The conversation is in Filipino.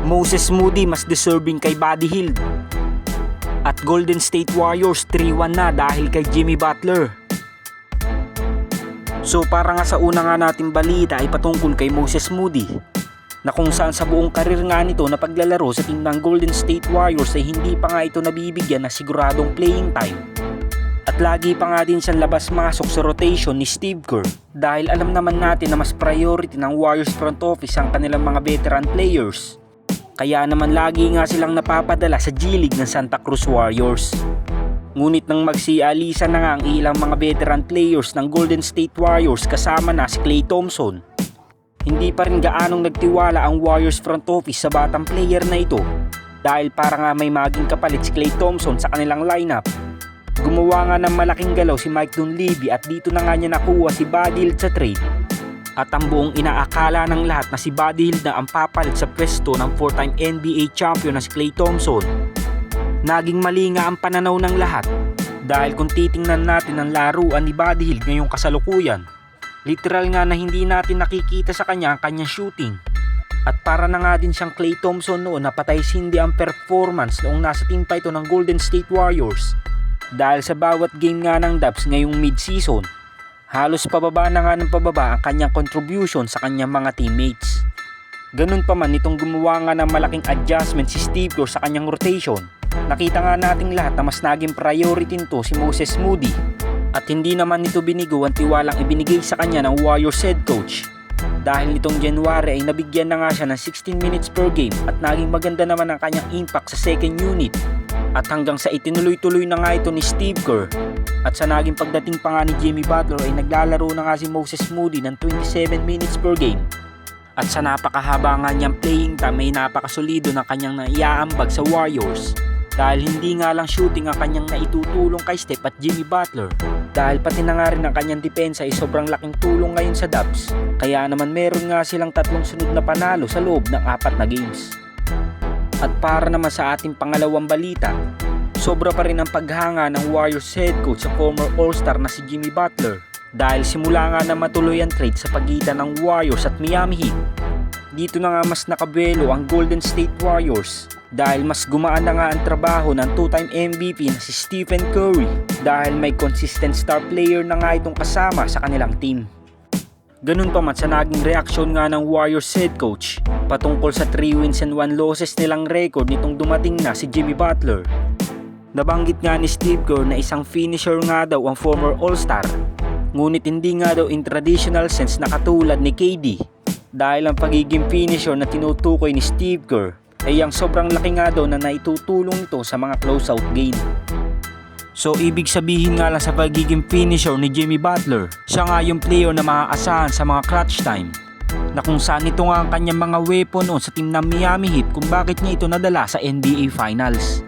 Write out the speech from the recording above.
Moses Moody mas deserving kay Buddy Hield. At Golden State Warriors 3-1 na dahil kay Jimmy Butler. So para nga sa una nga nating balita ay patungkol kay Moses Moody, na kung saan sa buong karir nga nito na paglalaro sa team ng Golden State Warriors ay hindi pa nga ito nabibigyan ng siguradong playing time. At lagi pa nga din siyang labas-masok sa rotation ni Steve Kerr dahil alam naman natin na mas priority ng Warriors front office ang kanilang mga veteran players. Kaya naman lagi nga silang napapadala sa G League ng Santa Cruz Warriors. Ngunit nang magsialisa na nga ang ilang mga veteran players ng Golden State Warriors kasama na si Klay Thompson, hindi pa rin gaanong nagtiwala ang Warriors front office sa batang player na ito dahil para nga may maging kapalit si Klay Thompson sa kanilang lineup. Gumawa nga ng malaking galaw si Mike Dunleavy at dito na nga niya nakuha si Buddy Hield sa trade. At ang buong inaakala ng lahat na si Buddy Hield na ang papalit sa pwesto ng 4-time NBA champion na si Klay Thompson, naging mali nga ang pananaw ng lahat dahil kung titingnan natin ang laruan ni Buddy Hield ngayong kasalukuyan, literal nga na hindi natin nakikita sa kanya ang kanyang shooting. At para na nga din siyang Klay Thompson noon na patay-sindi ang performance noong nasa team pa ito ng Golden State Warriors dahil sa bawat game nga ng Dubs ngayong mid-season, halos pababa na nga ng pababa ang kanyang contribution sa kanyang mga teammates. Ganun pa man itong gumawa nga ng malaking adjustment si Steve Kerr sa kanyang rotation, nakita nga nating lahat na mas naging priority nito si Moses Moody at hindi naman nito binigo ang tiwalang ibinigay sa kanya ng Warriors head coach. Dahil nitong January ay nabigyan na nga siya ng 16 minutes per game at naging maganda naman ang kanyang impact sa second unit. At hanggang sa itinuloy-tuloy na nga ito ni Steve Kerr at sa naging pagdating pa nga ni Jimmy Butler ay naglalaro na nga si Moses Moody ng 27 minutes per game. At sa napakahaba nga niyang playing time ay napakasolido ng kanyang naiaambag sa Warriors dahil hindi nga lang shooting ang kanyang naitutulong kay Steph at Jimmy Butler dahil pati na nga rin ang kanyang depensa ay sobrang laking tulong ngayon sa Dubs, kaya naman meron nga silang 3 sunod na panalo sa loob ng 4 na games. At para naman sa ating pangalawang balita, sobra pa rin ang paghanga ng Warriors head coach sa former All-Star na si Jimmy Butler dahil simula nga na matuloy ang trade sa pagitan ng Warriors at Miami Heat. Dito na nga mas nakabuelo ang Golden State Warriors dahil mas gumaan na nga ang trabaho ng 2-time MVP na si Stephen Curry dahil may consistent star player na nga itong kasama sa kanilang team. Ganun pa man sa naging reaksyon nga ng Warriors head coach patungkol sa 3 wins and 1 losses nilang record nitong dumating na si Jimmy Butler. Nabanggit nga ni Steve Kerr na isang finisher nga daw ang former All-Star, ngunit hindi nga daw in traditional sense na katulad ni KD dahil ang pagiging finisher na tinutukoy ni Steve Kerr ay ang sobrang laki nga daw na naitutulong ito sa mga closeout game. So ibig sabihin nga lang sa pagiging finisher ni Jimmy Butler, siya nga yung player na maaasahan sa mga clutch time, na kung saan ito nga ang kanyang mga weapon noon sa team ng Miami Heat kung bakit niya ito nadala sa NBA Finals.